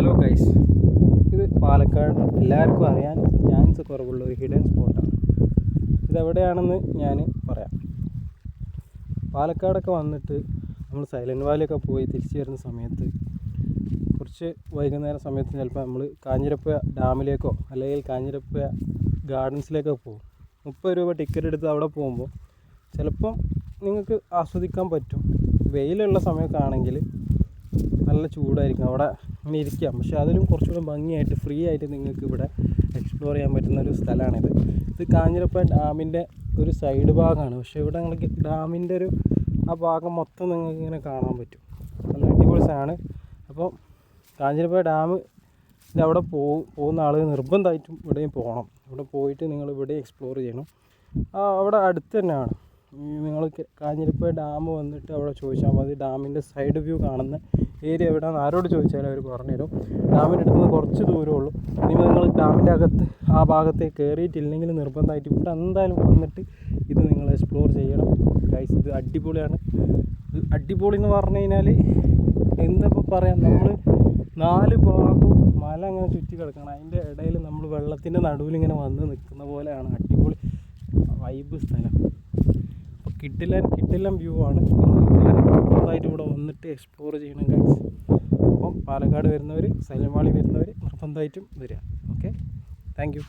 Hello guys, ഇത് പാലക്കാട് എല്ലാവർക്കും അറിയാൻ ചാൻസ് കുറവുള്ള ഒരു ഹിഡൻ സ്പോട്ടാണ്. ഇതെവിടെയാണെന്ന് ഞാൻ പറയാം. പാലക്കാടൊക്കെ വന്നിട്ട് നമ്മൾ സൈലൻറ്റ് വാലിയൊക്കെ പോയി തിരിച്ചു വരുന്ന സമയത്ത് കുറച്ച് വൈകുന്നേരം സമയത്ത് ചിലപ്പോൾ നമ്മൾ കാഞ്ഞിരപ്പുഴ ഡാമിലേക്കോ അല്ലെങ്കിൽ കാഞ്ഞിരപ്പുഴ ഗാർഡൻസിലേക്കോ പോകും. 30 രൂപ ടിക്കറ്റ് എടുത്ത് അവിടെ പോകുമ്പോൾ ചിലപ്പം നിങ്ങൾക്ക് ആസ്വദിക്കാൻ പറ്റും. വെയിലുള്ള സമയമൊക്കെ ആണെങ്കിൽ നല്ല ചൂടായിരിക്കും, അവിടെ ഇങ്ങനെ ഇരിക്കാം. പക്ഷേ അതിലും കുറച്ചുകൂടെ ഭംഗിയായിട്ട് ഫ്രീ ആയിട്ട് നിങ്ങൾക്ക് ഇവിടെ എക്സ്പ്ലോർ ചെയ്യാൻ പറ്റുന്ന ഒരു സ്ഥലമാണിത്. ഇത് കാഞ്ഞിരപ്പുഴ ഡാമിൻ്റെ ഒരു സൈഡ് ഭാഗമാണ്. പക്ഷേ ഇവിടെ നിങ്ങൾക്ക് ഡാമിൻ്റെ ആ ഭാഗം മൊത്തം നിങ്ങൾക്ക് ഇങ്ങനെ കാണാൻ പറ്റും. നല്ല അടിപൊളി സ്ഥലമാണ്. അപ്പോൾ കാഞ്ഞിരപ്പുഴ ഡാമിൻ്റെ അവിടെ പോകുന്ന ആളുകൾ നിർബന്ധമായിട്ടും ഇവിടെയും പോകണം. ഇവിടെ പോയിട്ട് നിങ്ങൾ ഇവിടെ എക്സ്പ്ലോർ ചെയ്യണം. അവിടെ അടുത്ത് തന്നെയാണ്. നിങ്ങൾ കാഞ്ഞിരപ്പുഴ ഡാം വന്നിട്ട് അവിടെ ചോദിച്ചാൽ മതി. ഡാമിൻ്റെ സൈഡ് വ്യൂ കാണുന്ന ഏരിയ എവിടെയാണെന്ന് ആരോട് ചോദിച്ചാലും അവർ പറഞ്ഞുതരും. ഡാമിൻ്റെ അടുത്ത് നിന്ന് കുറച്ച് ദൂരമുള്ളൂ. നിങ്ങൾ ഡാമിൻ്റെ അകത്ത് ആ ഭാഗത്തേക്ക് കയറിയിട്ടില്ലെങ്കിൽ നിർബന്ധമായിട്ട് ഇവിടെ എന്തായാലും വന്നിട്ട് ഇത് നിങ്ങൾ എക്സ്പ്ലോർ ചെയ്യണം ഗൈസ്. ഇത് അടിപൊളിയാണ്. അടിപൊളി എന്ന് പറഞ്ഞു കഴിഞ്ഞാൽ എന്താ ഇപ്പോൾ പറയാം, നമ്മൾ 4 ഭാഗവും മല അങ്ങനെ ചുറ്റി കിടക്കണം. അതിൻ്റെ ഇടയിൽ നമ്മൾ വെള്ളത്തിൻ്റെ നടുവിൽ ഇങ്ങനെ വന്ന് നിൽക്കുന്ന പോലെയാണ്. അടിപൊളി വൈബ് സ്ഥലം. അപ്പോൾ കിട്ടില്ല വ്യൂ ആണ്. നിർബന്ധമായിട്ട് ഇവിടെ വന്നിട്ട് എക്സ്പ്ലോർ ചെയ്യണം ഗൈസ്. അപ്പം പാലക്കാട് വരുന്നവർ, സൈലൻറ്റ് വാലി വരുന്നവർ നിർബന്ധമായിട്ടും വരിക. Okay, thank you.